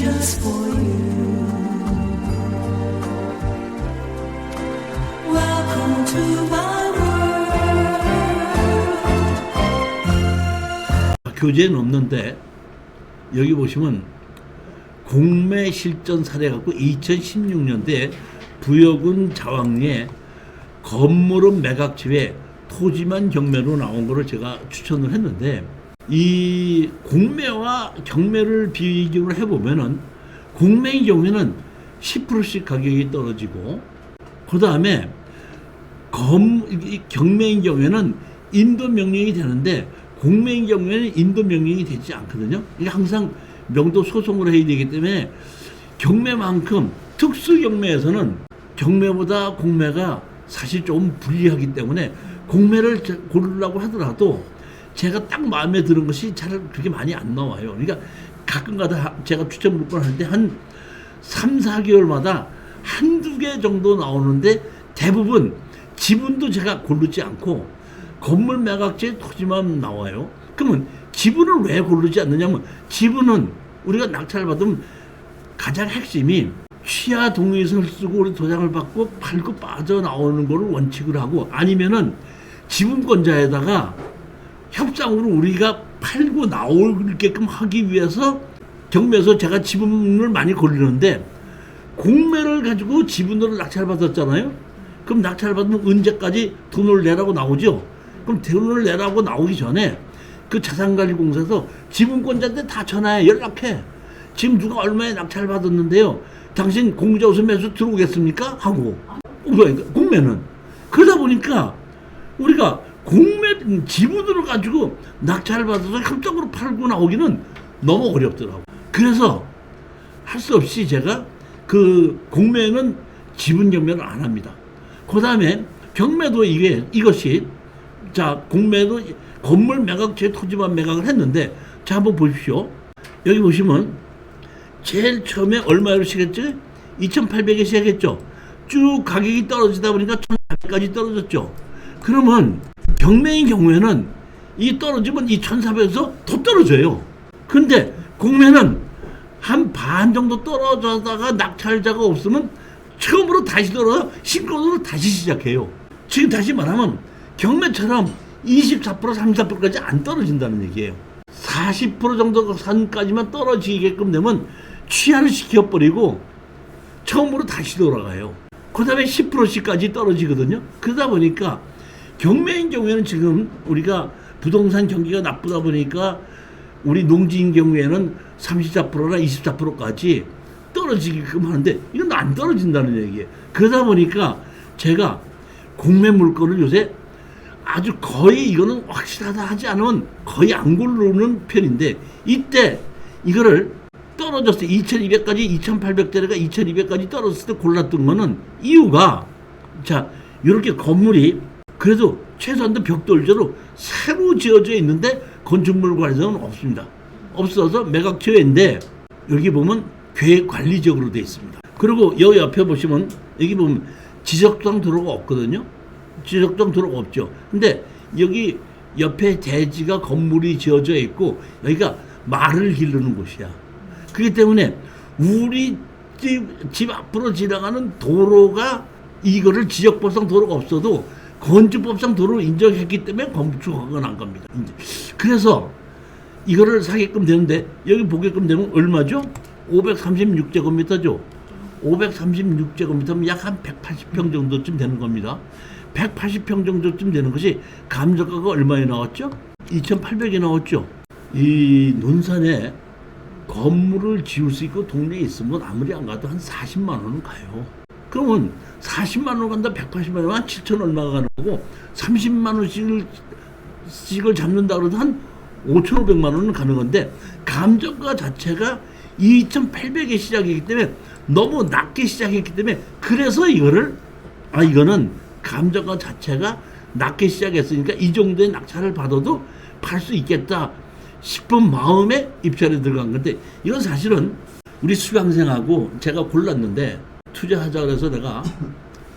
just for you. Welcome to my world. 교재는 없는데 여기 보시면 공매 실전 사례 갖고 2016년도에 부여군 자왕리에 건물은 매각집에 토지만 경매로 나온 거를 제가 추천을 했는데, 이 공매와 경매를 비교를 해보면은 공매의 경우에는 10%씩 가격이 떨어지고, 그 다음에 경매의 경우에는 인도 명령이 되는데 공매의 경우에는 인도 명령이 되지 않거든요. 이게 항상 명도 소송을 해야 되기 때문에 경매만큼 특수 경매에서는 경매보다 공매가 사실 좀 불리하기 때문에 공매를 고르려고 하더라도 제가 딱 마음에 드는 것이 잘 그렇게 많이 안 나와요. 그러니까 가끔가다 제가 추천 물건을 하는데 한 3, 4개월마다 한두 개 정도 나오는데 대부분 지분도 제가 고르지 않고 건물 매각지의 토지만 나와요. 그러면 지분을 왜 고르지 않느냐면, 지분은 우리가 낙찰을 받으면 가장 핵심이 취하 동의서를 쓰고 우리 도장을 받고 팔고 빠져나오는 거를 원칙으로 하고, 아니면은 지분권자에다가 협상으로 우리가 팔고 나오게끔 하기 위해서 경매에서 제가 지분을 많이 걸리는데, 공매를 가지고 지분을 낙찰 받았잖아요. 그럼 낙찰 받으면 언제까지 돈을 내라고 나오죠. 그럼 돈을 내라고 나오기 전에 그 자산관리공사에서 지분권자한테 다 전화해, 연락해. 지금 누가 얼마에 낙찰 받았는데요, 당신 공자우수 매수 들어오겠습니까? 하고. 공매는 그러다 보니까 우리가 공매 지분으로 가지고 낙찰을 받아서 협정으로 팔고 나오기는 너무 어렵더라고. 그래서 할 수 없이 제가 그 공매는 지분 경매를 안 합니다. 그 다음에 경매도 이것이, 자, 공매도 건물 매각제 토지만 매각을 했는데, 자, 한번 보십시오. 여기 보시면 제일 처음에 얼마로 시작했죠? 2,800에 시작했죠. 쭉 가격이 떨어지다 보니까 1,400까지 떨어졌죠. 그러면 경매인 경우에는 이 떨어지면 이 1,400에서 더 떨어져요. 근데 공매는 한 반 정도 떨어져다가 낙찰자가 없으면 처음으로 다시 떨어져 신권으로 다시 시작해요. 지금 다시 말하면 경매처럼 24%, 34%까지 안 떨어진다는 얘기예요. 40% 정도 선까지만 떨어지게끔 되면 취하를 시켜버리고 처음으로 다시 돌아가요. 그 다음에 10%씩까지 떨어지거든요. 그러다 보니까 경매인 경우에는 지금 우리가 부동산 경기가 나쁘다 보니까 우리 농지인 경우에는 34%나 24%까지 떨어지게끔 하는데, 이건 안 떨어진다는 얘기예요. 그러다 보니까 제가 공매 물건을 요새 아주 거의, 이거는 확실하다 하지 않으면 거의 안 고르는 편인데, 이때 이거를 떨어졌을 때 2200까지 2800대가 2200까지 떨어졌을 때 골랐던 거는 이유가, 자, 이렇게 건물이 그래도 최소한도 벽돌조로 새로 지어져 있는데 건축물 관리사는 없습니다. 없어서 매각처인데 여기 보면 계획관리적으로 되어 있습니다. 그리고 여기 옆에 보시면 여기 보면 지적당 도로가 없거든요. 지적당 도로가 없죠. 근데 여기 옆에 대지가 건물이 지어져 있고 여기가 말을 기르는 곳이야. 그렇기 때문에 우리 집 앞으로 지나가는 도로가, 이거를 지적법상 도로가 없어도 건축법상 도로를 인정했기 때문에 건축허가가 난 겁니다. 그래서 이거를 사게끔 되는데, 여기 보게끔 되면 얼마죠? 536제곱미터죠. 536제곱미터면 약 한 180평 정도쯤 되는 겁니다. 180평 정도쯤 되는 것이 감정가가 얼마에 나왔죠? 2,800에 나왔죠. 이 논산에 건물을 지을 수 있고 동네에 있으면 아무리 안 가도 한 40만 원은 가요. 그러면 40만 원 간다, 180만 원, 한 7천 얼마가 가는 거고, 30만 원씩을 잡는다 그래도 한 5,500만 원은 가는 건데, 감정가 자체가 2,800에 시작이기 때문에 너무 낮게 시작했기 때문에, 그래서 이거는 감정가 자체가 낮게 시작했으니까 이 정도의 낙찰을 받아도 팔 수 있겠다 싶은 마음에 입찰에 들어간 건데, 이건 사실은 우리 수강생하고 제가 골랐는데, 투자하자 그래서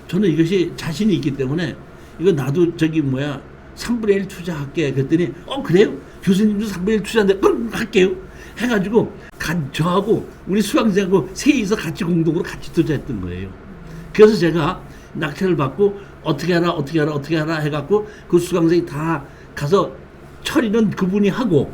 저는 이것이 자신이 있기 때문에 이거 나도 3분의 1 투자할게. 그랬더니 그래요? 교수님도 3분의 1 투자한데 그럼 할게요. 해가지고 저하고 우리 수강생하고 셋이서 같이 공동으로 같이 투자했던 거예요. 그래서 제가 낙찰을 받고 어떻게 하라 해갖고 그 수강생이 다 가서 처리는 그분이 하고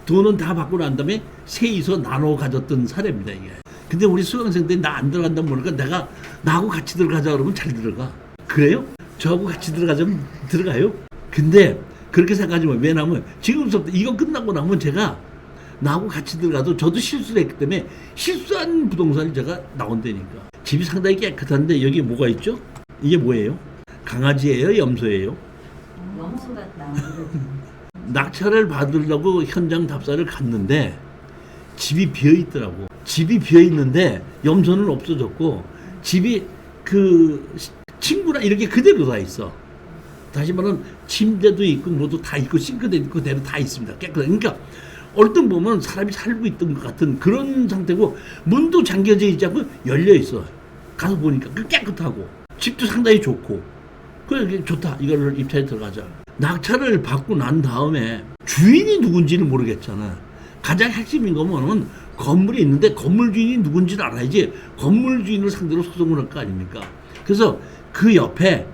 돈은 다 받고 난 다음에 셋이서 나눠 가졌던 사례입니다, 이게. 근데 우리 수강생들이 나 안 들어간다 모르니까 내가 나하고 같이 들어가자 그러면 잘 들어가. 그래요? 저하고 같이 들어가자면 들어가요? 근데 그렇게 생각하지 마. 왜냐면 지금부터 이거 끝나고 나면 제가 나하고 같이 들어가도 저도 실수를 했기 때문에 실수한 부동산이 제가 나온다니까. 집이 상당히 깨끗한데 여기 뭐가 있죠? 이게 뭐예요? 강아지예요? 염소예요? 염소 같다. 낙찰을 받으려고 현장 답사를 갔는데 집이 비어 있더라고. 집이 비어 있는데 염소는 없어졌고 집이 그 친구랑 이렇게 그대로 다 있어. 다시 말하면 침대도 있고 뭐도 다 있고 싱크대 있고 그대로 다 있습니다. 깨끗하게. 그러니까 얼른 보면 사람이 살고 있던 것 같은 그런 상태고 문도 잠겨져 있지 않고 열려 있어. 가서 보니까 그 깨끗하고 집도 상당히 좋고 그래 좋다. 이거를 입찰에 들어가자. 낙찰을 받고 난 다음에 주인이 누군지는 모르겠잖아. 가장 핵심인 거는 건물이 있는데 건물 주인이 누군지를 알아야지 건물 주인을 상대로 소송을 할 거 아닙니까? 그래서 그 옆에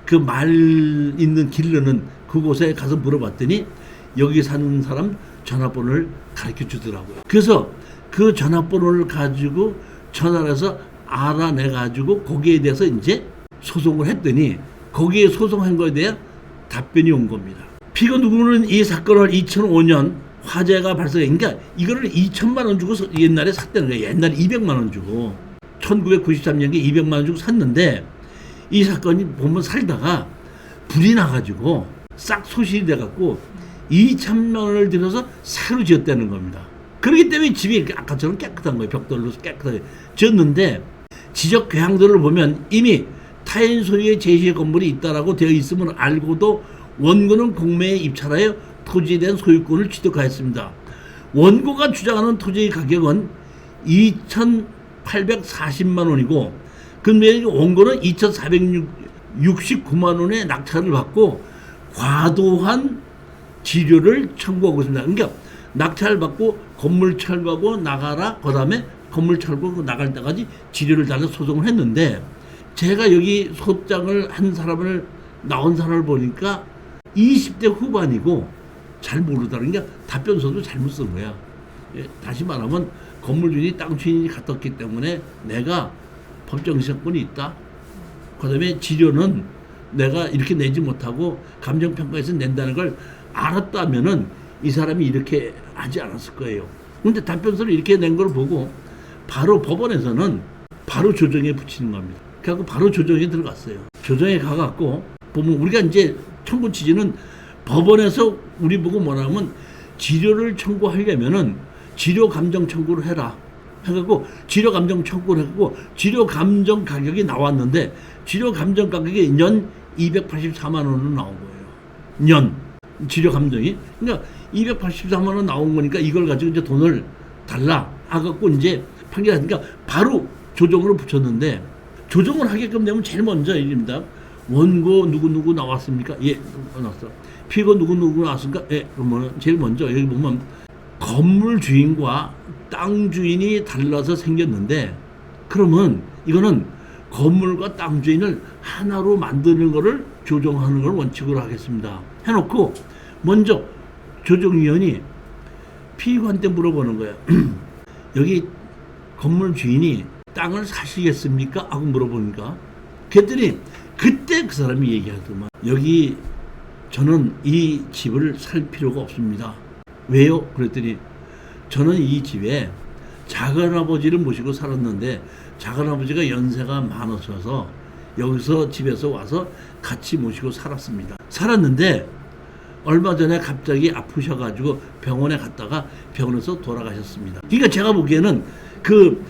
그 말 있는 길르는 그곳에 가서 물어봤더니 여기 사는 사람 전화번호를 가르쳐 주더라고요. 그래서 그 전화번호를 가지고 전화를 해서 알아내가지고 거기에 대해서 이제 소송을 했더니 거기에 소송한 거에 대한 답변이 온 겁니다. 피고 누구는 이 사건을 2005년 화재가 발생해. 그러니까 이거를 2천만 원 주고 옛날에 샀다는 거예요. 옛날에 200만 원 주고 1993년에 200만 원 주고 샀는데 이 사건이 보면 살다가 불이 나가지고 싹 소실이 돼갖고 2천만 원을 들여서 새로 지었다는 겁니다. 그렇기 때문에 집이 이렇게 아까처럼 깨끗한 거예요. 벽돌로 깨끗하게 지었는데 지적 괴향들을 보면 이미 타인 소유의 제시의 건물이 있다라고 되어 있음을 알고도 원고는 공매에 입찰하여 토지에 대한 소유권을 취득하였습니다. 원고가 주장하는 토지의 가격은 2,840만 원이고 근데 원고는 2,469만 원의 낙찰을 받고 과도한 지료를 청구하고 있습니다. 그러니까 낙찰을 받고 건물 철거하고 나가라. 그 다음에 건물 철거하고 나갈 때까지 지료를 달라 소송을 했는데 제가 여기 소장을 한 사람을 나온 사람을 보니까 20대 후반이고 잘 모르다. 그러니까 답변서도 잘못 쓴 거야. 다시 말하면 건물 주인이 땅 주인이 같았기 때문에 내가 법정 시효권이 있다. 그 다음에 지료는 내가 이렇게 내지 못하고 감정평가에서 낸다는 걸 알았다면은 이 사람이 이렇게 하지 않았을 거예요. 근데 답변서를 이렇게 낸 걸 보고 바로 법원에서는 바로 조정에 붙이는 겁니다. 그래서 바로 조정에 들어갔어요. 조정에 가갖고 보면 우리가 이제 청구 취지는 법원에서 우리 보고 뭐라면 지료를 청구하려면은 지료 감정 청구를 해라. 해갖고 지료 감정 청구를 했고 지료 감정 가격이 나왔는데 지료 감정 가격이 연 284만 원으로 나온 거예요. 년 지료 감정이. 그러니까 284만 원 나온 거니까 이걸 가지고 이제 돈을 달라 하갖고 이제 판결하니까 바로 조정으로 붙였는데 조정을 하게끔 되면 제일 먼저 일입니다. 원고 누구 나왔습니까? 예, 나왔어. 피고 누구 나왔습니까? 예, 그러면 제일 먼저 여기 보면 건물 주인과 땅 주인이 달라서 생겼는데 그러면 이거는 건물과 땅 주인을 하나로 만드는 거를 조정하는 걸 원칙으로 하겠습니다. 해놓고 먼저 조정위원이 피고한테 물어보는 거예요. 여기 건물 주인이 땅을 사시겠습니까? 하고 물어보니까 그랬더니 그때 그 사람이 얘기하더만 여기 저는 이 집을 살 필요가 없습니다. 왜요? 그랬더니 저는 이 집에 작은아버지를 모시고 살았는데 작은아버지가 연세가 많으셔서 여기서 집에서 와서 같이 모시고 살았는데 얼마 전에 갑자기 아프셔가지고 병원에 갔다가 병원에서 돌아가셨습니다. 그러니까 제가 보기에는 그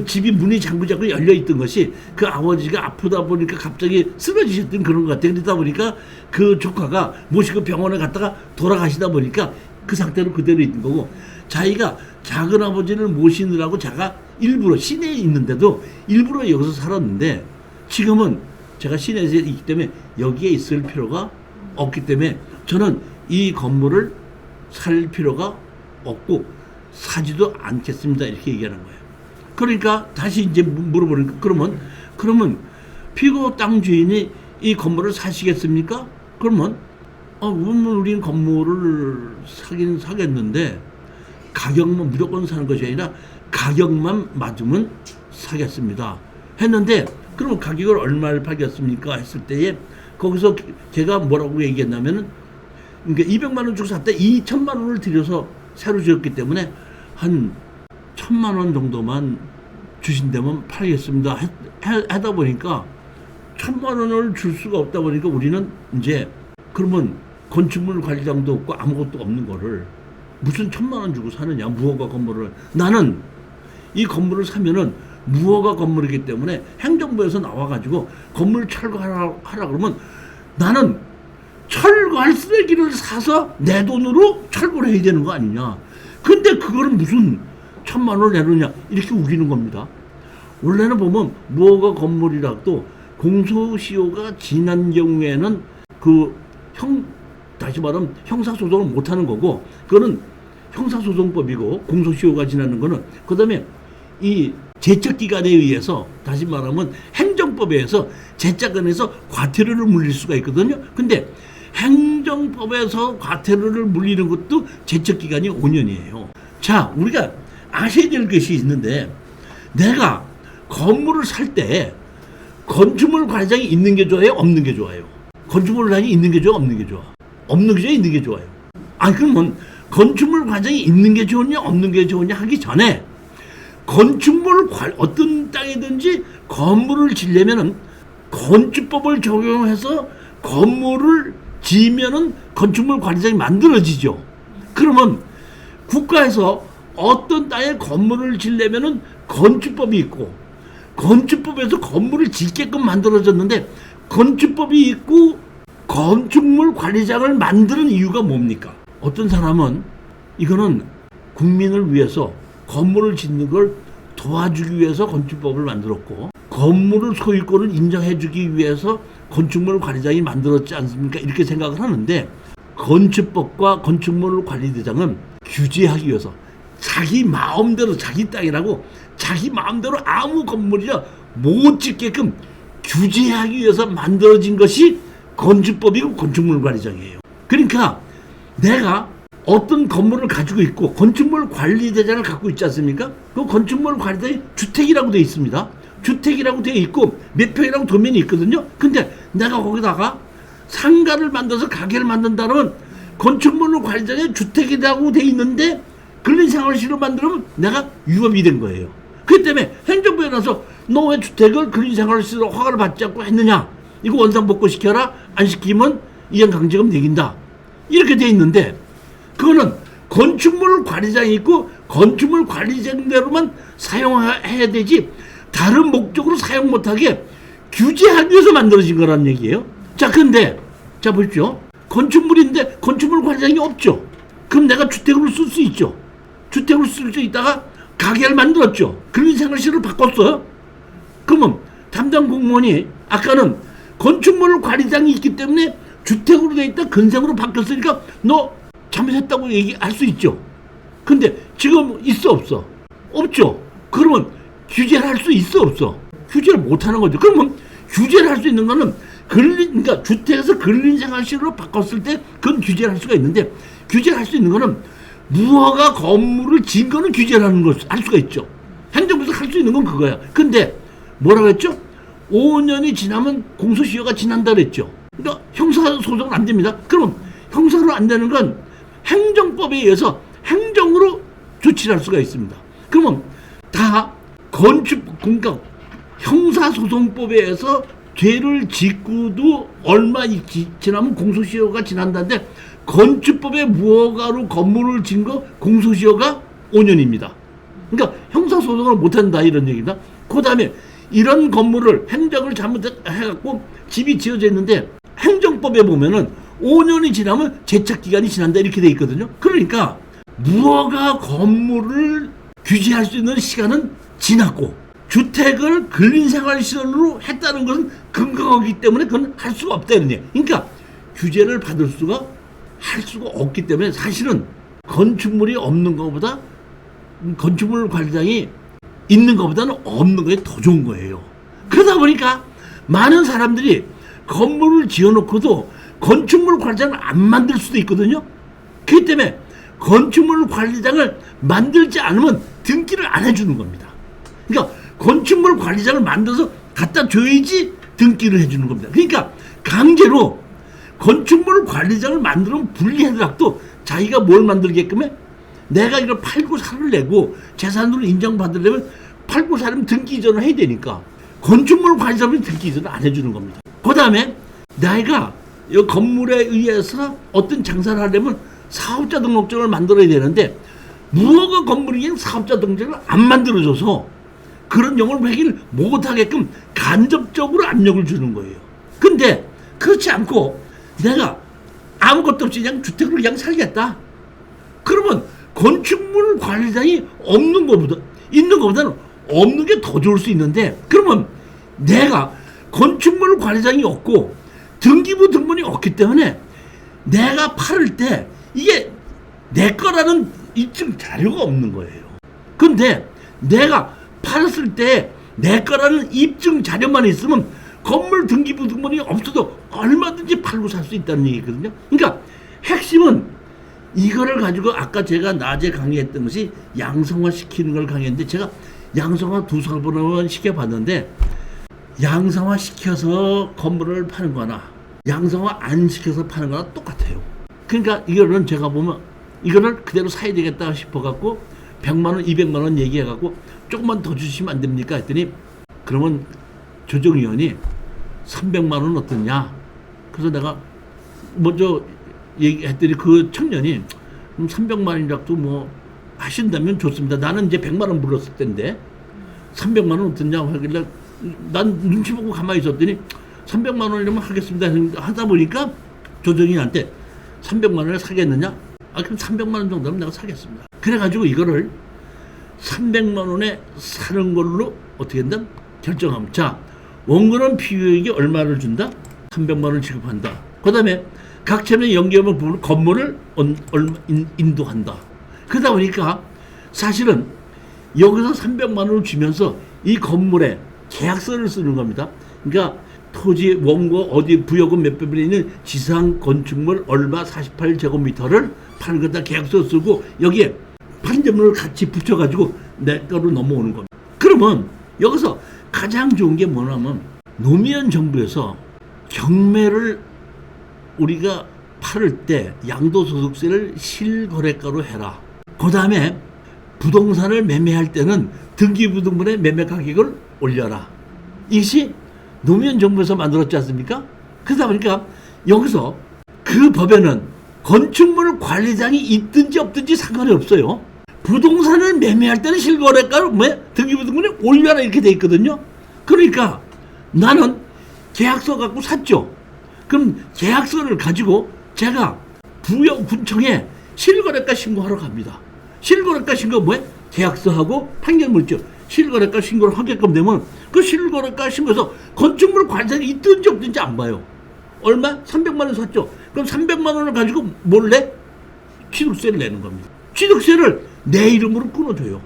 집이 문이 잠그자고 열려있던 것이 그 아버지가 아프다 보니까 갑자기 쓰러지셨던 그런 것 같아요. 그러다 보니까 그 조카가 모시고 병원에 갔다가 돌아가시다 보니까 그 상태로 그대로 있는 거고 자기가 작은 아버지를 모시느라고 제가 일부러 시내에 있는데도 일부러 여기서 살았는데 지금은 제가 시내에 있기 때문에 여기에 있을 필요가 없기 때문에 저는 이 건물을 살 필요가 없고 사지도 않겠습니다. 이렇게 얘기하는 거예요. 그러니까 다시 이제 물어보니까 그러면 피고 땅 주인이 이 건물을 사시겠습니까? 그러면 우리는 건물을 사긴 사겠는데 가격만 무조건 사는 것이 아니라 가격만 맞으면 사겠습니다. 했는데 그럼 가격을 얼마를 팔겠습니까? 했을 때에 거기서 제가 뭐라고 얘기했냐면은 그러니까 200만 원 주고 샀다 2천만 원을 들여서 새로 지었기 때문에 한 1,000만 원 정도만 주신다면 팔겠습니다. 하다 보니까 1,000만 원을 줄 수가 없다 보니까 우리는 이제 그러면 건축물 관리장도 없고 아무것도 없는 거를 무슨 1,000만 원 주고 사느냐 무허가 건물을. 나는 이 건물을 사면은 무허가 건물이기 때문에 행정부에서 나와가지고 건물 철거하라 그러면 나는 철거할 쓰레기를 사서 내 돈으로 철거를 해야 되는 거 아니냐. 근데 그거를 무슨 1,000만 원을 내놓냐 이렇게 우기는 겁니다. 원래는 보면 무허가 건물이라도 공소시효가 지난 경우에는 다시 말하면 형사소송을 못하는 거고 그거는 형사소송법이고 공소시효가 지나는 거는 그다음에 이 제척기관에 의해서 다시 말하면 행정법에 의해서 제척기관에서 과태료를 물릴 수가 있거든요. 근데 행정법에서 과태료를 물리는 것도 제척기간이 5년이에요. 자, 우리가 아셔야 될 것이 있는데 내가 건물을 살 때 건축물 관리장이 있는 게 좋아요? 없는 게 좋아요? 건축물 관리장이 있는 게 좋아? 없는 게 좋아? 없는 게 좋아? 있는 게 좋아요? 그러면 건축물 관리장이 있는 게 좋으냐 없는 게 좋으냐 하기 전에 어떤 땅이든지 건물을 지려면은 건축법을 적용해서 건물을 지으면은 건축물 관리장이 만들어지죠. 그러면 국가에서 어떤 땅에 건물을 지려면은 건축법이 있고 건축법에서 건물을 짓게끔 만들어졌는데 건축법이 있고 건축물 관리장을 만드는 이유가 뭡니까? 어떤 사람은 이거는 국민을 위해서 건물을 짓는 걸 도와주기 위해서 건축법을 만들었고 건물을 소유권을 인정해주기 위해서 건축물 관리장이 만들었지 않습니까? 이렇게 생각을 하는데 건축법과 건축물 관리대장은 규제하기 위해서 자기 마음대로 자기 땅이라고 자기 마음대로 아무 건물이나 못 짓게끔 규제하기 위해서 만들어진 것이 건축법이고 건축물 관리장이에요. 그러니까 내가 어떤 건물을 가지고 있고 건축물 관리대장을 갖고 있지 않습니까? 그 건축물 관리대장이 주택이라고 되어 있습니다. 주택이라고 되어 있고 몇 평이라고 도면이 있거든요. 근데 내가 거기다가 상가를 만들어서 가게를 만든다면 건축물 관리장의 주택이라고 되어 있는데 근린생활시로 만들면 내가 위법이 된 거예요. 그렇기 때문에 행정부에 나서 너 왜 주택을 근린생활시로 허가를 받지 않고 했느냐? 이거 원상복구시켜라. 안 시키면 이행강제금 매긴다. 이렇게 되어 있는데 그거는 건축물 관리장이 있고 건축물 관리장대로만 사용해야 되지 다른 목적으로 사용 못하게 규제하기 위해서 만들어진 거라는 얘기예요. 자, 근데 자 보십시오. 건축물인데 건축물 관리장이 없죠. 그럼 내가 주택으로 쓸 수 있죠. 주택으로 쓸 수 있다가 가게를 만들었죠. 근린생활시를 바꿨어요. 그러면 담당 공무원이 아까는 건축물 관리장이 있기 때문에 주택으로 돼 있다 근생으로 바뀌었으니까 너 잘못했다고 얘기할 수 있죠. 근데 지금 있어 없어? 없죠. 그러면 규제를 할 수 있어 없어? 규제를 못 하는 거죠. 그러면 규제를 할 수 있는 거는 그러니까 주택에서 근린생활시로 바꿨을 때 그건 규제를 할 수가 있는데 규제를 할 수 있는 거는 무허가 건물을 지은 거는 규제를 하는 걸 할 수가 있죠. 행정부에서 할 수 있는 건 그거야. 근데 뭐라고 했죠? 5년이 지나면 공소시효가 지난다 그랬죠. 그러니까 형사소송은 안 됩니다. 그럼 형사로 안 되는 건 행정법에 의해서 행정으로 조치를 할 수가 있습니다. 그러면 다 그러니까 형사소송법에 의해서 죄를 짓고도 얼마 지나면 공소시효가 지난다는데 건축법에 무허가로 건물을 짓는 거 공소시효가 5년입니다. 그러니까 형사소송을 못한다 이런 얘기다. 그 다음에 이런 건물을 행정을 잘못해갖고 집이 지어져 있는데 행정법에 보면은 5년이 지나면 제척기간이 지난다 이렇게 돼 있거든요. 그러니까 무허가 건물을 규제할 수 있는 시간은 지났고 주택을 근린생활시설로 했다는 것은 근거하기 때문에 그건 할 수가 없다 이런 얘기. 그러니까 규제를 받을 수가 할 수가 없기 때문에 사실은 건축물이 없는 것보다 건축물 관리장이 있는 것보다는 없는 게 더 좋은 거예요. 그러다 보니까 많은 사람들이 건물을 지어놓고도 건축물 관리장을 안 만들 수도 있거든요. 그렇기 때문에 건축물 관리장을 만들지 않으면 등기를 안 해주는 겁니다. 그러니까 건축물 관리장을 만들어서 갖다 줘야지 등기를 해주는 겁니다. 그러니까 강제로 건축물 관리장을 만들면 분리해서라도 자기가 뭘 만들게끔 해? 내가 이걸 팔고 살을 내고 재산으로 인정받으려면 팔고 살면 등기 이전을 해야 되니까 건축물 관리자는 등기 이전을 안 해주는 겁니다. 그 다음에 내가 이 건물에 의해서 어떤 장사를 하려면 사업자 등록증을 만들어야 되는데 무허가 건물이 사업자 등록증을 안 만들어줘서 그런 영업을 하기를 못하게끔 간접적으로 압력을 주는 거예요. 근데 그렇지 않고 내가 아무것도 없이 그냥 주택을 그냥 살겠다. 그러면 건축물 관리장이 없는 것보다 있는 것보다는 없는 게 더 좋을 수 있는데 그러면 내가 건축물 관리장이 없고 등기부 등본이 없기 때문에 내가 팔을 때 이게 내 거라는 입증 자료가 없는 거예요. 근데 내가 팔았을 때 내 거라는 입증 자료만 있으면 건물 등기부 등본이 없어도 얼마든지 팔고 살 수 있다는 얘기거든요. 그러니까 핵심은 이거를 가지고 아까 제가 낮에 강의했던 것이 양성화 시키는 걸 강의했는데 제가 양성화 2-3번 시켜봤는데 양성화 시켜서 건물을 파는 거나 양성화 안 시켜서 파는 거나 똑같아요. 그러니까 이거는 제가 보면 이거를 그대로 사야 되겠다 싶어갖고 100만원 200만원 얘기해갖고 조금만 더 주시면 안 됩니까 했더니 그러면 조정위원이 300만원 어떠냐. 그래서 내가 먼저 얘기했더니 그 청년이 300만원이라도 뭐 하신다면 좋습니다. 나는 이제 100만원 불렀을 텐데 300만원 어떠냐 하길래 난 눈치 보고 가만히 있었더니 300만원이라면 하겠습니다. 하다 보니까 조정위한테 300만원에 사겠느냐? 아 그럼 300만원 정도는 내가 사겠습니다. 그래가지고 이거를 300만원에 사는 걸로 어떻게 한다? 결정하면 자 원건은 피유액이 얼마를 준다? 300만원 지급한다. 그 다음에 각 채널 연계하면 부분 건물을 얼마 인도한다. 그러다 보니까 사실은 여기서 300만원을 주면서 이 건물에 계약서를 쓰는 겁니다. 그러니까 토지 원고 어디 부여금 몇 배분에 있는 지상 건축물 얼마 48제곱미터를 파는 거다 계약서 쓰고 여기에 판정문을 같이 붙여가지고 내 거로 넘어오는 겁니다. 그러면 여기서 가장 좋은 게 뭐냐면 노무현 정부에서 경매를 우리가 팔을 때 양도소득세를 실거래가로 해라. 그 다음에 부동산을 매매할 때는 등기부등본의 매매 가격을 올려라. 이것이 노무현 정부에서 만들었지 않습니까? 그러다 보니까 여기서 그 법에는 건축물 관리장이 있든지 없든지 상관이 없어요. 부동산을 매매할 때는 실거래가를 등기부등본에 올려라 이렇게 돼 있거든요. 그러니까 나는 계약서 갖고 샀죠. 그럼 계약서를 가지고 제가 부여군청에 실거래가 신고하러 갑니다. 실거래가 신고 계약서하고 판결물죠. 실거래가 신고를 하게끔 되면 그 실거래가 신고해서 건축물 관리장이 있든지 없든지 안 봐요. 얼마? 300만원 샀죠. 그럼 300만원을 가지고 몰래 취득세를 내는 겁니다. 취득세를 내 이름으로 끊어줘요.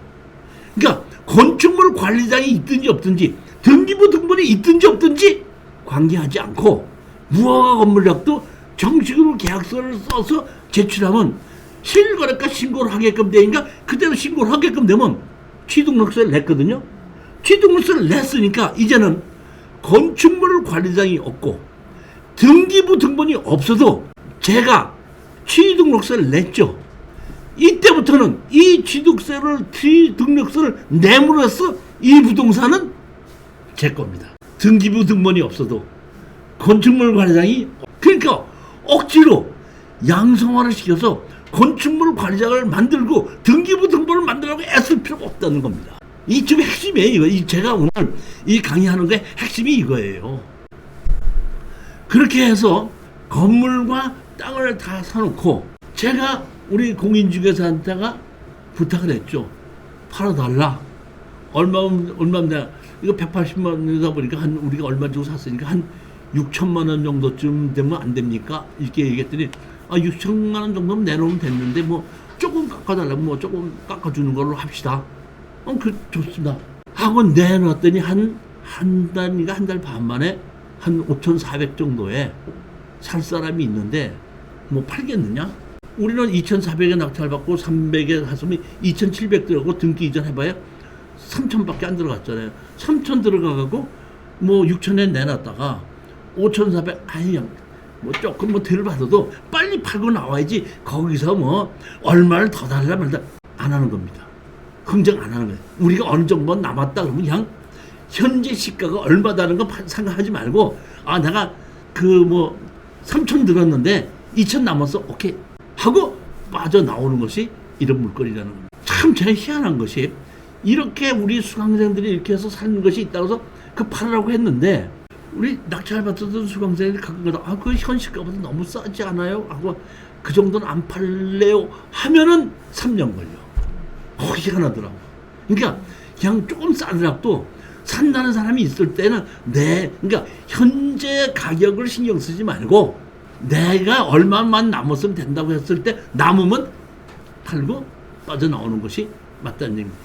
그러니까 건축물 관리장이 있든지 없든지 등기부 등본이 있든지 없든지 관계하지 않고 무허가 건물력도 정식으로 계약서를 써서 제출하면 실거래가 신고를 하게끔 되니까 그대로 신고를 하게끔 되면 취등록세를 냈거든요. 취등록세를 냈으니까 이제는 건축물 관리장이 없고 등기부 등본이 없어도 제가 취등록세를 냈죠. 이때부터는 이 취등록세를 내므로써 이 부동산은 제 겁니다. 등기부 등본이 없어도 건축물 관리장이 그러니까 억지로 양성화를 시켜서 건축물 관리장을 만들고 등기부 등본을 만들라고 애쓸 필요가 없다는 겁니다. 이 지금 핵심이에요. 이거 제가 오늘 이 강의하는 게 핵심이 이거예요. 그렇게 해서 건물과 땅을 다 사놓고 제가 우리 공인중개사한테가 부탁을 했죠. 팔아달라. 얼마인데 이거 180만 원이다 보니까 한 우리가 얼마 주고 샀으니까 한 6천만 원 정도쯤 되면 안 됩니까? 이렇게 얘기했더니 6천만 원 정도면 내놓으면 됐는데 뭐 조금 깎아달라면 뭐 조금 깎아주는 걸로 합시다. 좋습니다. 하고 내놨더니 한 달인가 한 달 반 만에 한 5,400 정도에 살 사람이 있는데 뭐 팔겠느냐? 우리는 2,400에 낙찰받고 300에 갔으면 2,700 들어가고 등기 이전 해봐야 3,000밖에 안 들어갔잖아요. 3,000 들어가고 뭐 6,000에 내놨다가 5,400 아니 뭐 조금 뭐 덜 받아도 빨리 팔고 나와야지 거기서 뭐 얼마를 더 달라 말다 안 하는 겁니다. 흥정 안 하는 거예요. 우리가 어느 정도 남았다 그러면 그냥 현재 시가가 얼마다는 거 생각하지 말고 내가 그 뭐 3,000 들었는데 2,000 남았어 오케이 하고 빠져나오는 것이 이런 물건이라는 겁니다. 참 제가 희한한 것이 이렇게 우리 수강생들이 이렇게 해서 사는 것이 있다고 해서 그 팔으라고 했는데 우리 낙찰 받았던 수강생들이 가끔가다 그 현시가보다 너무 싸지 않아요? 하고 그 정도는 안 팔래요? 하면은 3년 걸려. 희한하더라고. 그러니까 그냥 조금 싸더라도 산다는 사람이 있을 때는 그러니까 현재 가격을 신경 쓰지 말고 내가 얼마만 남았으면 된다고 했을 때 남으면 팔고 빠져나오는 것이 맞다는 얘기입니다.